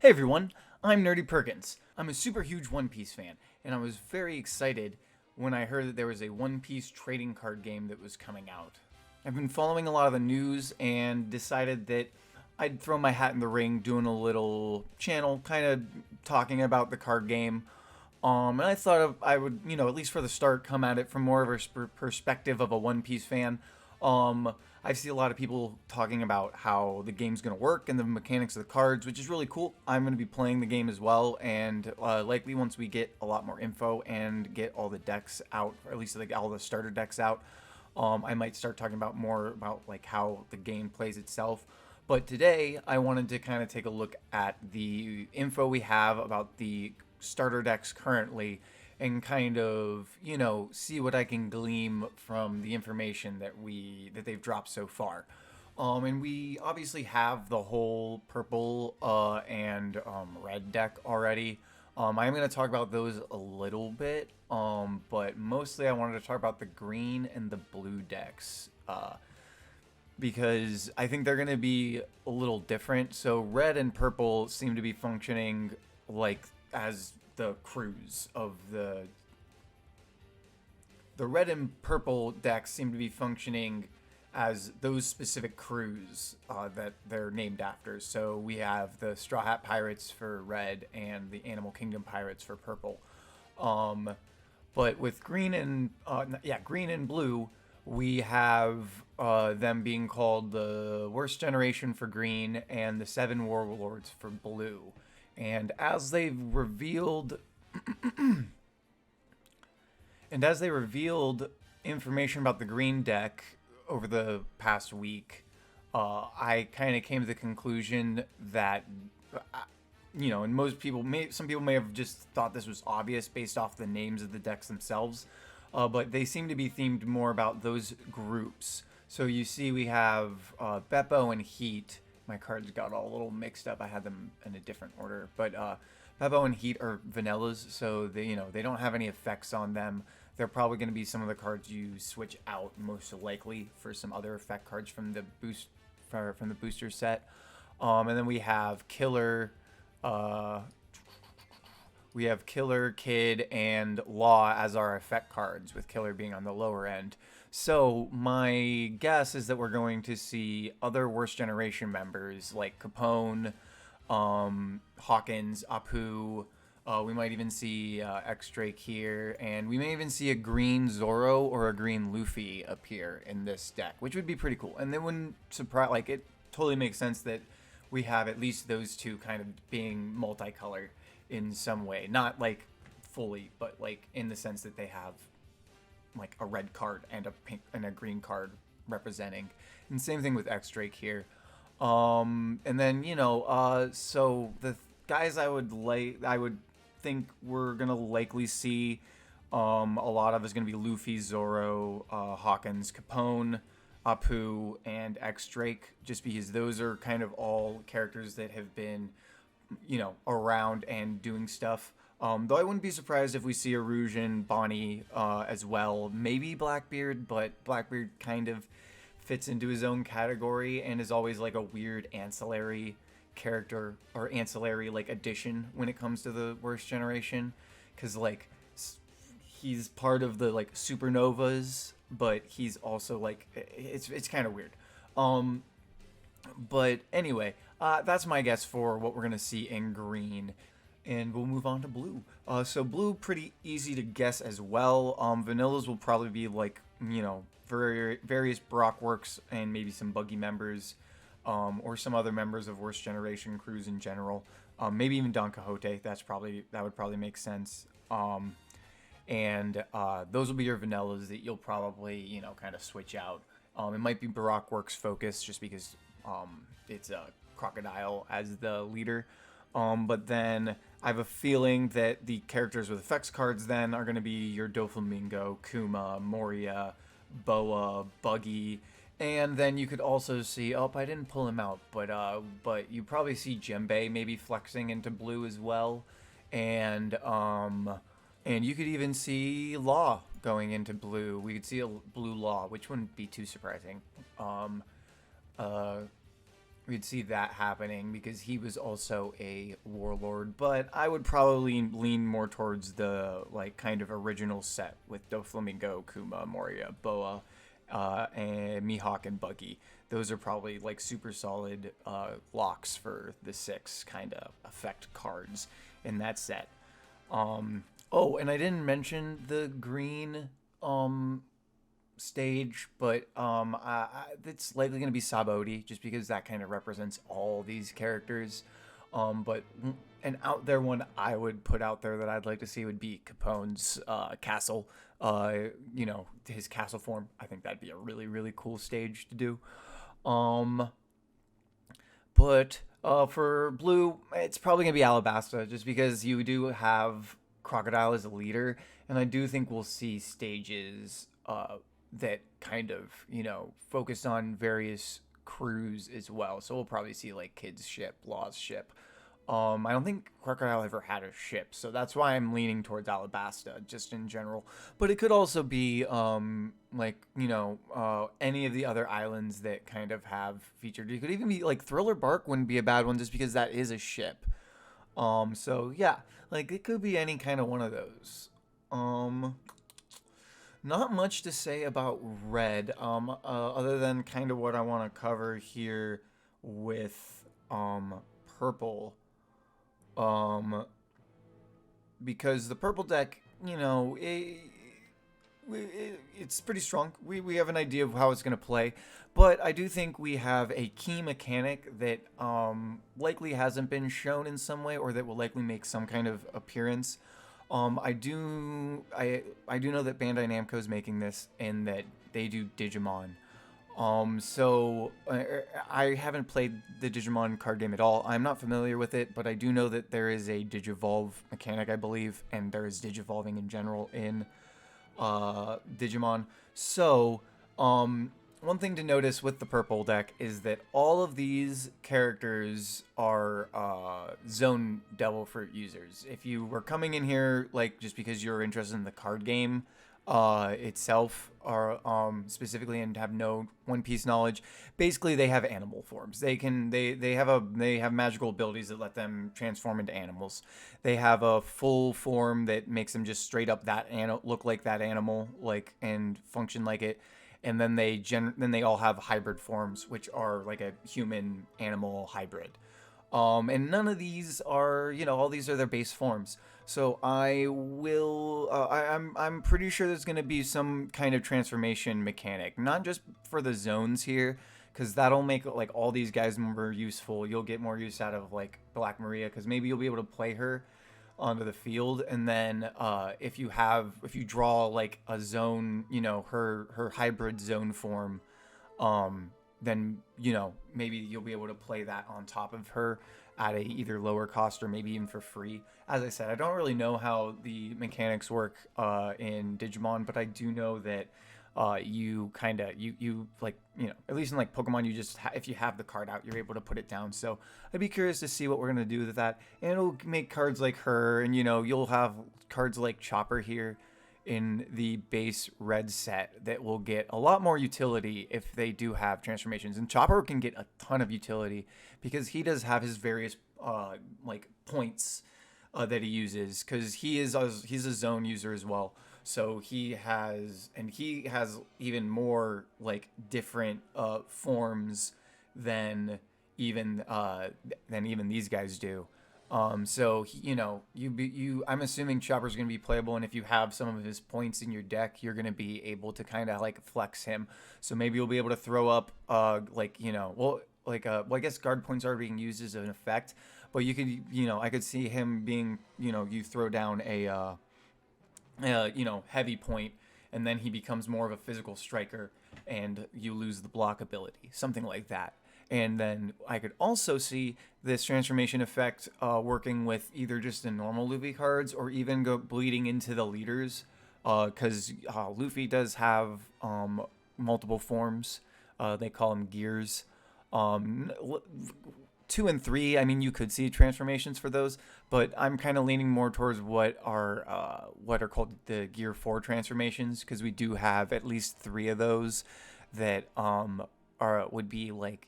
Hey everyone, I'm Nerdy Perkins. I'm a super huge One Piece fan, and I was very excited when I heard that there was a One Piece trading card game that was coming out. I've been following a lot of the news and decided that I'd throw my hat in the ring doing a little channel kind of talking about the card game. And I thought I would, at least for the start, come at it from more of a perspective of a One Piece fan. I see a lot of people talking about how the game's going to work and the mechanics of the cards, which is really cool. I'm going to be playing the game as well, and likely once we get a lot more info and get all the decks out, or at least like all the starter decks out, I might start talking about more about like how the game plays itself. But today, I wanted to kind of take a look at the info we have about the starter decks currently and kind of, see what I can glean from the information that they've dropped so far. And we obviously have the whole purple and red deck already. I'm going to talk about those a little bit, but mostly I wanted to talk about the green and the blue decks. Because I think they're going to be a little different. So red and purple seem to be functioning like as the crews of the red and purple decks seem to be functioning as those specific crews that they're named after. So we have the Straw Hat Pirates for red and the Animal Kingdom Pirates for purple. But with green and green and blue, we have them being called the Worst Generation for green and the Seven Warlords for blue. And as they've revealed information about the green deck over the past week, I kind of came to the conclusion that, and some people may have just thought this was obvious based off the names of the decks themselves, but they seem to be themed more about those groups. So you see we have Beppo and Heat. My cards got all a little mixed up. I had them in a different order, but Beppo and Heat are vanillas, so they don't have any effects on them. They're probably going to be some of the cards you switch out most likely for some other effect cards from the booster set. And then we have Killer, Kid, and Law as our effect cards, with Killer being on the lower end. So my guess is that we're going to see other Worst Generation members like Capone, Hawkins, Apu. We might even see X-Drake here, and we may even see a green Zoro or a green Luffy appear in this deck, which would be pretty cool. And then wouldn't surprise, like, it totally makes sense that we have at least those two kind of being multicolored in some way. Not like fully, but like in the sense that they have like a red card and a pink and a green card representing. And same thing with X-Drake here. And then, so the guys I would think we're gonna likely see a lot of is gonna be Luffy, Zoro, Hawkins, Capone, Apu, and X-Drake, just because those are kind of all characters that have been, around and doing stuff. Though I wouldn't be surprised if we see Erusian, Bonnie as well, maybe Blackbeard, but Blackbeard kind of fits into his own category and is always like a weird ancillary character or ancillary like addition when it comes to the Worst Generation, because like he's part of the like supernovas, but he's also like it's kind of weird. But anyway, that's my guess for what we're gonna see in green. And we'll move on to blue. So blue, pretty easy to guess as well. Vanillas will probably be like, various Brockworks and maybe some Buggy members, or some other members of Worst Generation crews in general. Maybe even Don Quixote. That would probably make sense. And those will be your vanillas that you'll probably, kind of switch out. It might be Brockworks focused just because it's a Crocodile as the leader. But then I have a feeling that the characters with effects cards then are going to be your Doflamingo, Kuma, Moria, Boa, Buggy, and then you could also see, I didn't pull him out, but you probably see Jembe maybe flexing into blue as well, and you could even see Law going into blue. We could see a blue Law, which wouldn't be too surprising. we'd see that happening because he was also a warlord. But I would probably lean more towards the like kind of original set with Doflamingo, Kuma, Moria, Boa, and Mihawk and Buggy. Those are probably like super solid locks for the 6 kind of effect cards in that set. Oh, and I didn't mention the green stage, but it's likely going to be Sabodi, just because that kind of represents all these characters. But an out there one I would put out there that I'd like to see would be Capone's castle. His castle form. I think that'd be a really, really cool stage to do. But for blue, it's probably gonna be Alabasta, just because you do have Crocodile as a leader, and I do think we'll see stages that kind of focus on various crews as well. So we'll probably see like Kid's ship, Law's ship. I don't think Crocodile ever had a ship, so that's why I'm leaning towards Alabasta, just in general. But it could also be any of the other islands that kind of have featured. It could even be like Thriller Bark wouldn't be a bad one, just because that is a ship. So yeah, like it could be any kind of one of those. Not much to say about red, other than kind of what I want to cover here with purple. Because the purple deck, it's pretty strong. We have an idea of how it's going to play, but I do think we have a key mechanic that likely hasn't been shown in some way, or that will likely make some kind of appearance. I do know that Bandai Namco is making this, and that they do Digimon. So I haven't played the Digimon card game at all. I'm not familiar with it, but I do know that there is a Digivolve mechanic, I believe, and there is Digivolving in general in Digimon. So, one thing to notice with the purple deck is that all of these characters are Zone Devil Fruit users. If you were coming in here like just because you're interested in the card game itself, or specifically, and have no One Piece knowledge, basically they have animal forms. They have magical abilities that let them transform into animals. They have a full form that makes them just straight up look like that animal, like, and function like it. And then they all have hybrid forms, which are like a human animal hybrid. And none of these are, all these are their base forms. So I'm pretty sure there's going to be some kind of transformation mechanic, not just for the zones here, because that'll make like all these guys more useful. You'll get more use out of like Black Maria, because maybe you'll be able to play her onto the field, and then if you draw like a zone, her hybrid zone form, then maybe you'll be able to play that on top of her at a either lower cost or maybe even for free. As I said, I don't really know how the mechanics work in Digimon, but I do know that you at least in like Pokemon, you just if you have the card out, you're able to put it down. So I'd be curious to see what we're gonna do with that, and it'll make cards like her, and you'll have cards like Chopper here in the base red set that will get a lot more utility if they do have transformations. And Chopper can get a ton of utility because he does have his various points that he uses, because he's a zone user as well. So he has even more like different forms than even these guys do. So I'm assuming Chopper's going to be playable, and if you have some of his points in your deck, you're going to be able to kind of like flex him. So maybe you'll be able to throw up I guess guard points are being used as an effect, but you could I could see him being you throw down a heavy point, and then he becomes more of a physical striker, and you lose the block ability, something like that. And then I could also see this transformation effect working with either just the normal Luffy cards, or even bleeding into the leaders, because Luffy does have multiple forms. They call them gears. 2 and 3, I mean, you could see transformations for those, but I'm kind of leaning more towards what are called the Gear 4 transformations, because we do have at least 3 of those that would be like,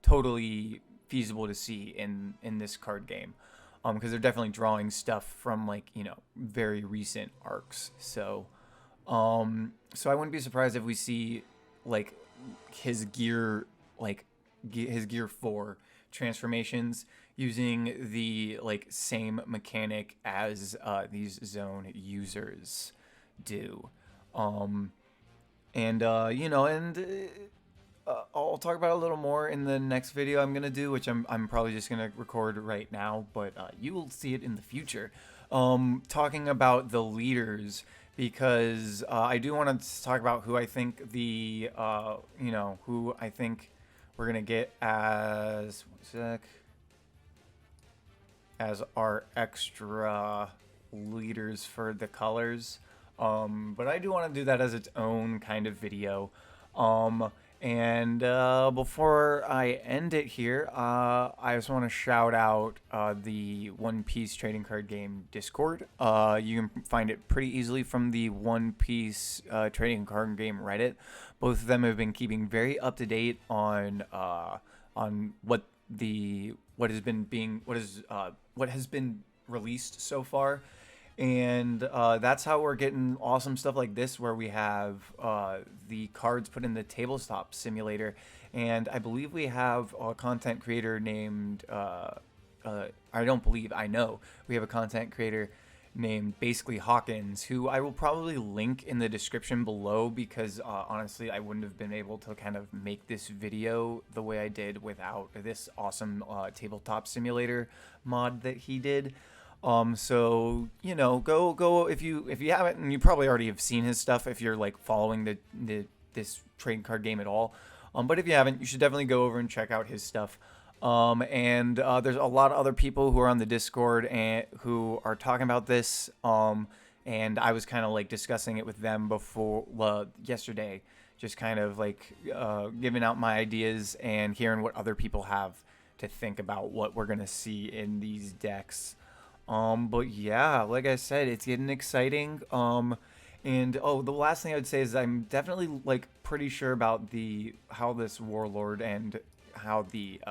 totally feasible to see in this card game, because they're definitely drawing stuff from like, very recent arcs. So I wouldn't be surprised if we see like his gear, like his gear 4 transformations using the like same mechanic as these zone users do. Um, and I'll talk about it a little more in the next video I'm gonna do, which I'm probably just gonna record right now, but you will see it in the future. Talking about the leaders, because I do want to talk about who I think who I think we're gonna get as our extra leaders for the colors. But I do want to do that as its own kind of video. And before I end it here, I just want to shout out the One Piece trading card game Discord. You can find it pretty easily from the One Piece trading card game Reddit. Both of them have been keeping very up to date on what has been released so far. And that's how we're getting awesome stuff like this, where we have the cards put in the tabletop simulator. And I believe we have a content creator named, I know we have a content creator named Basically Hawkins, who I will probably link in the description below, because honestly, I wouldn't have been able to kind of make this video the way I did without this awesome tabletop simulator mod that he did. So go if you haven't, and you probably already have seen his stuff if you're like following this trading card game at all. But if you haven't, you should definitely go over and check out his stuff. And there's a lot of other people who are on the Discord and who are talking about this. And I was kind of like discussing it with them yesterday, just kind of like giving out my ideas and hearing what other people have to think about what we're gonna see in these decks. But yeah, like I said, it's getting exciting. And the last thing I would say is I'm definitely like pretty sure about how this Warlord and how the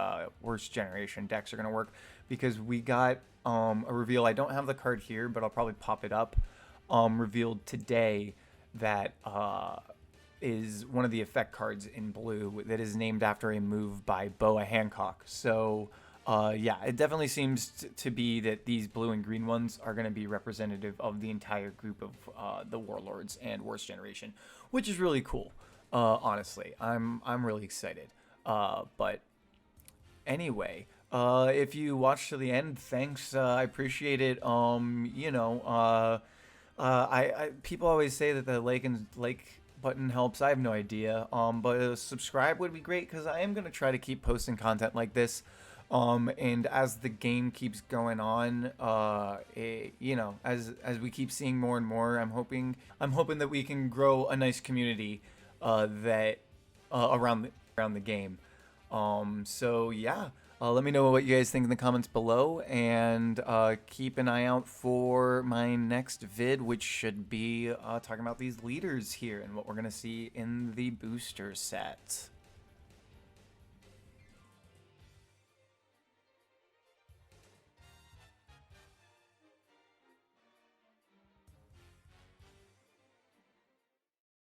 worst generation decks are gonna work, because we got a reveal. I don't have the card here, but I'll probably pop it up. Revealed today that is one of the effect cards in blue that is named after a move by Boa Hancock. So yeah, it definitely seems to be that these blue and green ones are going to be representative of the entire group of the Warlords and Worst Generation, which is really cool. Honestly, I'm really excited. But anyway, if you watched to the end, thanks. I appreciate it. People always say that the like button helps. I have no idea. But subscribe would be great, because I am going to try to keep posting content like this. And as the game keeps going on, as we keep seeing more and more, I'm hoping that we can grow a nice community that around the game. So yeah, let me know what you guys think in the comments below, and keep an eye out for my next vid, which should be talking about these leaders here and what we're gonna see in the booster set.